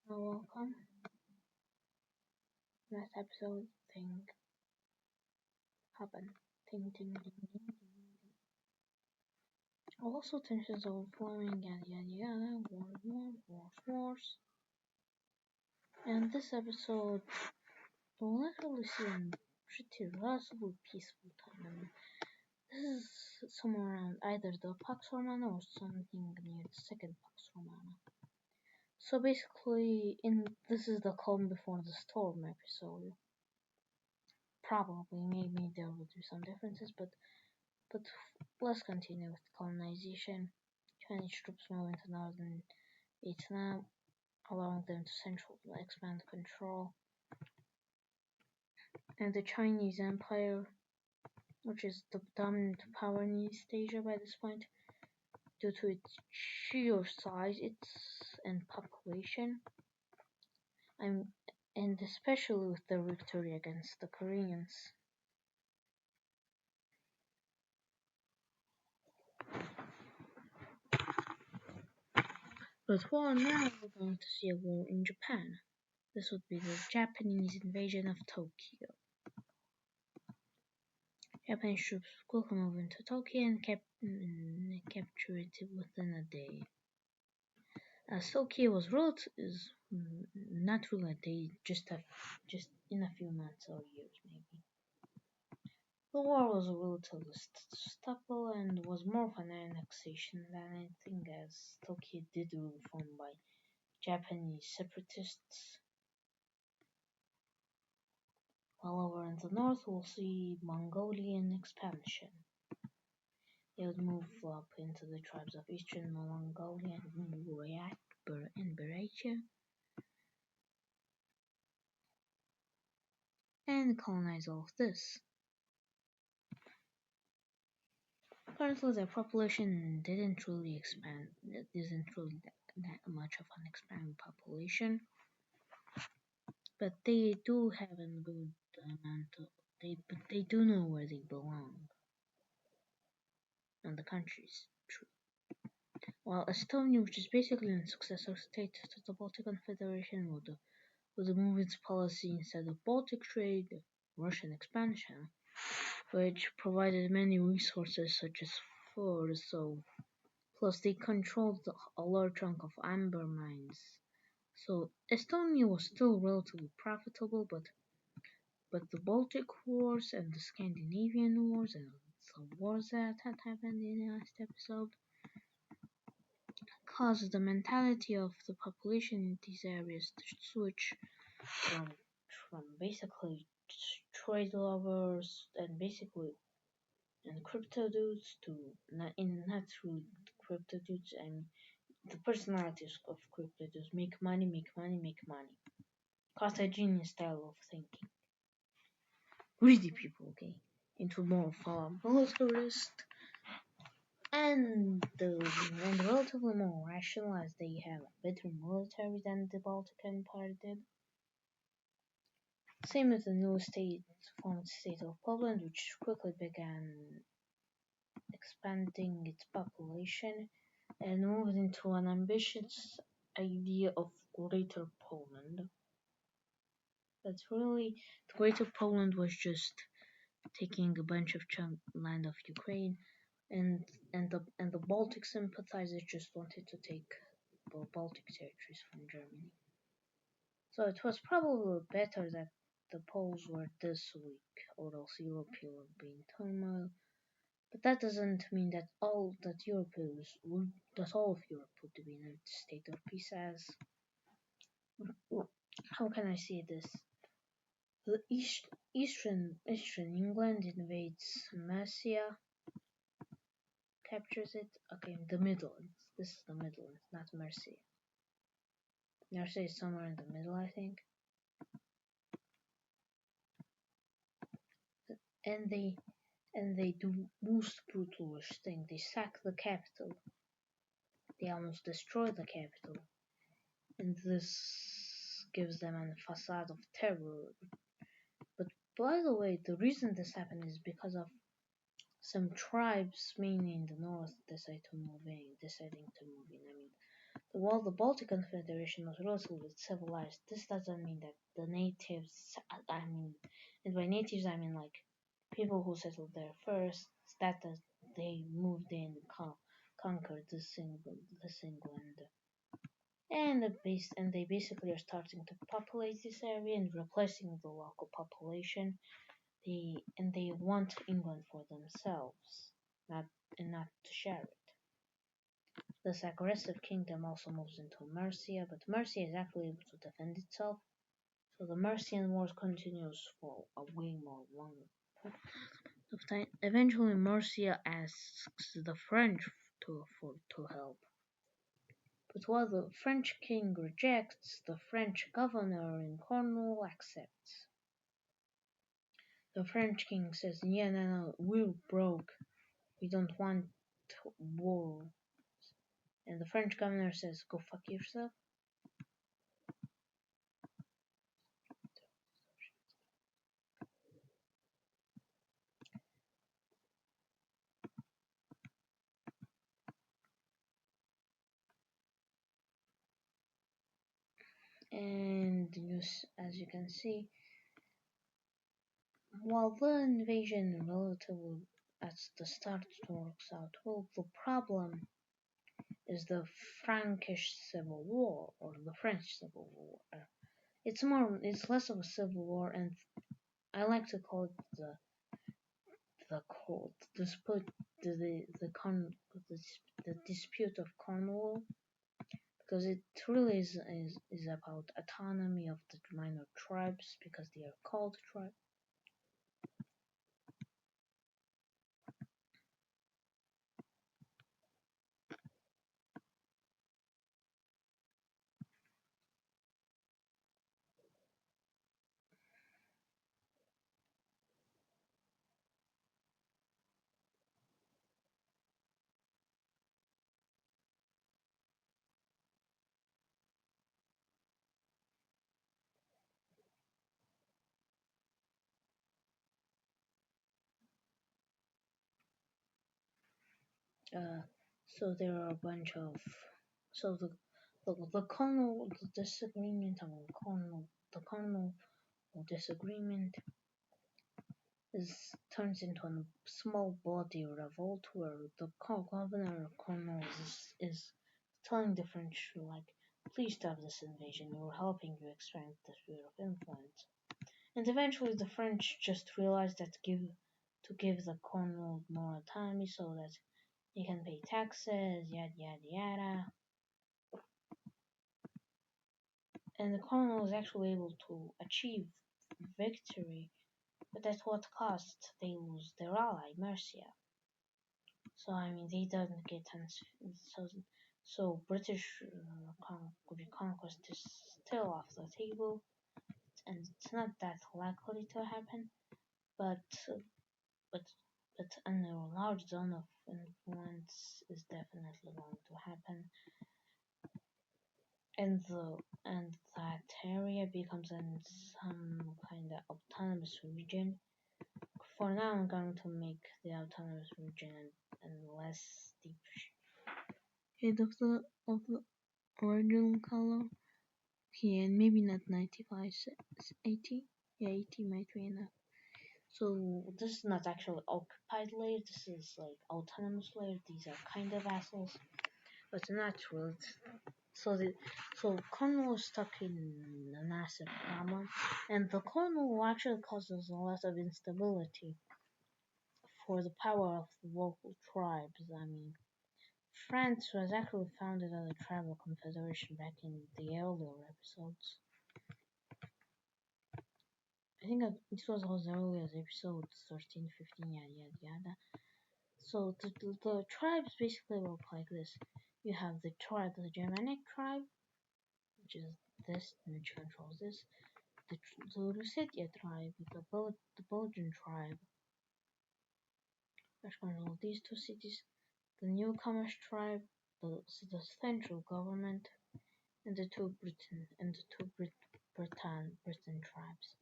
Welcome. Last episode thing happened. Ting ting ting ting ting. Also tensions overflowing and yada yada, wars. And this episode will actually see a pretty relatively peaceful time. This is somewhere around either the Pax Romana or something near the second Pax Romana. So basically, this is the calm before the storm episode. Probably, maybe there will be some differences, but let's continue with colonization. Chinese troops move into northern Vietnam, allowing them to centrally expand control. And the Chinese Empire, which is the dominant power in East Asia by this point, due to its sheer size, and population, and especially with their victory against the Koreans. But for now, we're going to see a war in Japan. This would be the Japanese invasion of Tokyo. Japanese troops quickly moved into Tokyo and captured it within a day. As Tokyo was is not really a day, just in a few months or years maybe. The war was relatively stable and was more of an annexation than anything, as Tokyo did rule formed by Japanese separatists. While over in the north, we'll see Mongolian expansion. They would move up into the tribes of Eastern Mongolia and Buryatia and colonize all of this. Currently, their population didn't really expand. It isn't really that much of an expanding population, but they do have a good amount of. But they do know where they belong, and the country's true. While Estonia, which is basically a successor state to the Baltic Confederation, would move its policy instead of Baltic trade, Russian expansion, which provided many resources such as furs, plus they controlled a large chunk of amber mines. So Estonia was still relatively profitable, but the Baltic Wars and the Scandinavian Wars and the wars that had happened in the last episode caused the mentality of the population in these areas to switch from basically trade lovers and crypto dudes to not through crypto dudes. I mean, the personalities of crypto dudes make money, make money, make money. Carthaginian style of thinking. Greedy people, okay, into more of a militarist and relatively more rational, as they have a better military than the Baltic Empire did. Same as the new formed state of Poland, which quickly began expanding its population and moved into an ambitious idea of Greater Poland. That's really, the Greater Poland was just taking a bunch of land of Ukraine, and the Baltic sympathizers just wanted to take Baltic territories from Germany. So it was probably better that the Poles were this weak, or else Europe would be in turmoil. But that doesn't mean that all of Europe would be in a state of peace. As how can I say this? The Eastern England invades Mercia, captures it. Okay, the Midlands. This is the Midlands, not Mercia. Mercia is somewhere in the middle, I think. And they do most brutalish thing. They sack the capital. They almost destroy the capital. And this gives them a facade of terror. But by the way, the reason this happened is because of some tribes, mainly in the north, deciding to move in. I mean, While the Baltic Confederation was relatively civilized, this doesn't mean that the natives, I mean, and by natives I mean like people who settled there first, that they moved in, conquered this England, and they basically are starting to populate this area and replacing the local population. They want England for themselves, not not to share it. This aggressive kingdom also moves into Mercia, but Mercia is actually able to defend itself, so the Mercian War continues for a way more longer of time. Eventually, Mercia asks the French to help, but while the French king rejects, the French governor in Cornwall accepts. The French king says, "Yeah, no, we're broke. We don't want war." And the French governor says, "Go fuck yourself." And as you can see, while the invasion relatively at the start works out well, the problem is the Frankish Civil War or the French Civil War. It's less of a civil war, and I like to call it the cold dispute, the dispute of Cornwall, because it really is about autonomy of the minor tribes because they are called tribes. Uh, so there are a bunch of so the Cornwall the disagreement among the Cornwall disagreement is turns into a small bloody revolt where the governor of Cornwall is telling the French like, please stop this invasion, we're helping you expand the sphere of influence. And eventually the French just realized that to give the Cornwall more autonomy so that they can pay taxes, yada yada yada. And the Cornwall was actually able to achieve victory, but at what cost? They lose their ally, Mercia. So I mean, they don't get so British reconquest is still off the table, and it's not that likely to happen. But but but a large zone of influence is definitely going to happen, and that area becomes some kind of autonomous region. For now, I'm going to make the autonomous region and less deep shade of the original color. Okay, and maybe not 95, 80. Yeah, 80 might be enough. So this is not actually occupied layer. This is like autonomous layer. These are kind of assholes, but not really. So Cornwall is stuck in a massive problem, and the Cornwall actually causes a lot of instability for the power of the local tribes. I mean, France was actually founded as a tribal confederation back in the earlier episodes. I think it was as early as episode 13, 15, yada yada yada. So the tribes basically work like this. You have the Germanic tribe, which is this, which controls this. The Lusatia tribe, the Belgian tribe, which controls these two cities. The Newcomers tribe, the central government, and the two Britain tribes.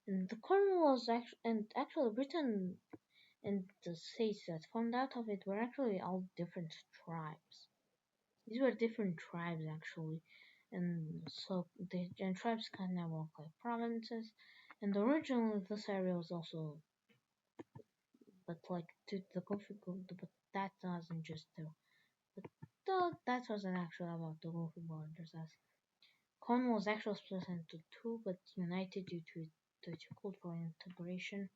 And the Cornwall was actually Britain and the states that formed out of it were actually all different tribes. These were different tribes actually, and so the and tribes kind of work like provinces. And originally, this area was also, but like to the conflict, but that wasn't just the, but that wasn't actually about the Gofi borders. As Cornwall was actually split into two, but united due to cultural integration.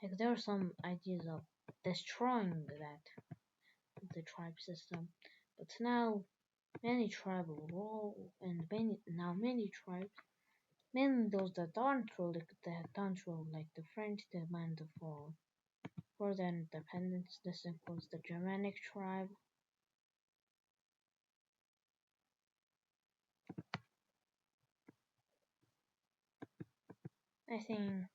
Like there were some ideas of destroying the tribe system, but now many tribal rule and many tribes, mainly those that don't rule like the French, demand for their independence. This includes the Germanic tribe. I think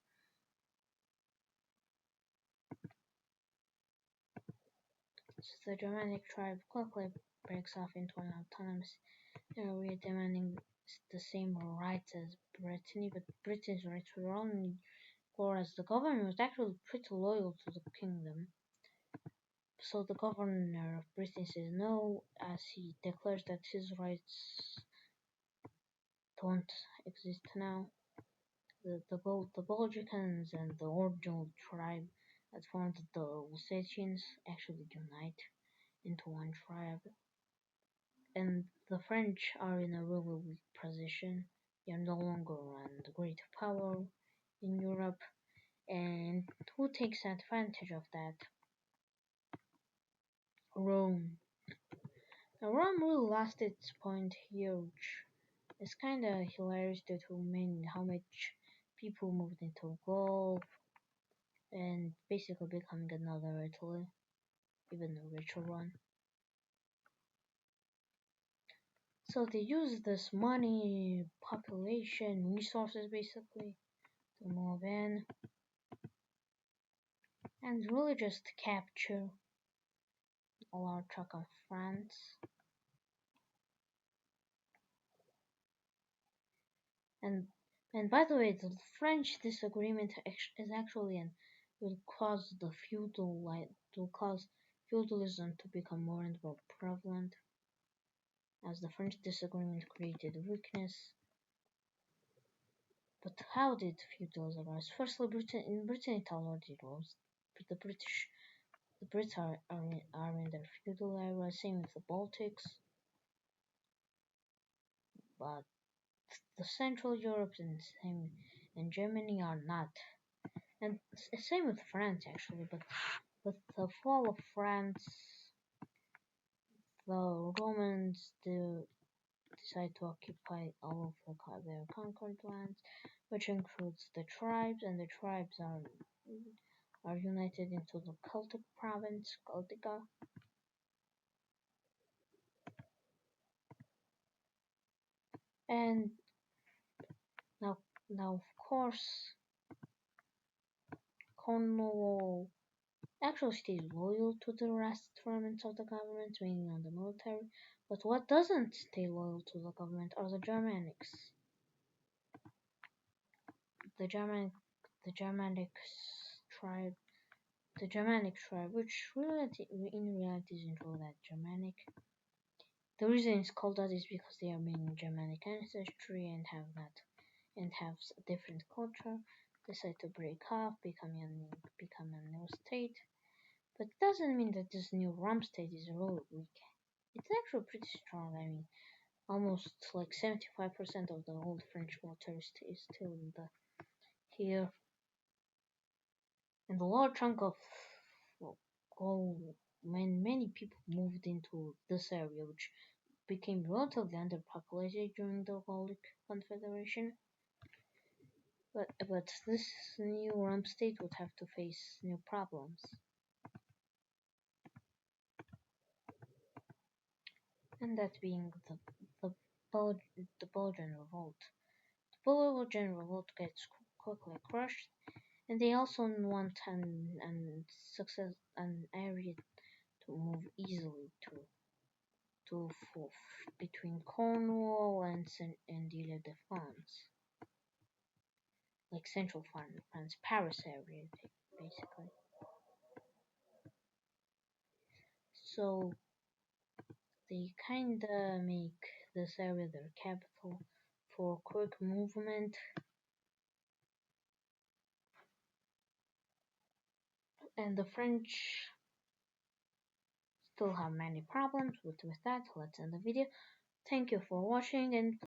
the Germanic tribe quickly breaks off into an autonomous area demanding the same rights as Brittany, but Britain's rights were only, whereas the government was actually pretty loyal to the kingdom. So the governor of Britain says no, as he declares that his rights don't exist now. The Belgicans and the original tribe that formed the Alsatians actually unite into one tribe, and the French are in a really weak position. They are no longer a great power in Europe, and who takes advantage of that? Rome. Now, Rome really lost its point huge. It's kinda hilarious due to how much people moved into Gaul and basically becoming another Italy, even a richer one. So they use this money, population, resources basically to move in and really just capture a large chunk of France. And and by the way, the French disagreement is actually an will cause the feudal like will cause feudalism to become more and more prevalent, as the French disagreement created weakness. But how did feudalism arise? Firstly, Britain it already rose. But the Brits are in their feudal era, same with the Baltics, but the Central Europe and Germany are not. And same with France actually, but with the fall of France, the Romans decide to occupy all of their conquered lands, which includes the tribes, and the tribes are united into the Celtic province, Celtica. And now, now of course, Cornwall actually stays loyal to the rest remnants of the government, mainly on the military. But what doesn't stay loyal to the government are the Germanics. The German, the Germanic tribe, the Germanic tribe, which in reality isn't really that Germanic. The reason it's called that is because they are mainly Germanic ancestry and have a different culture. Decide to break off, become a new state. But it doesn't mean that this new Rum state is really weak. It's actually pretty strong. I mean, almost like 75% of the old French military is still here, and a large chunk of well, all many people moved into this area, which became relatively underpopulated during the Gallic Confederation. But this new Rum state would have to face new problems, and that being the the Belgian revolt. The Belgian revolt gets quickly crushed, and they also want an area to move easily to between Cornwall and Ile-de-France, like central France, Paris area, basically. So They kinda make this area their capital for quick movement, and the French still have many problems. With that, let's end the video. Thank you for watching, and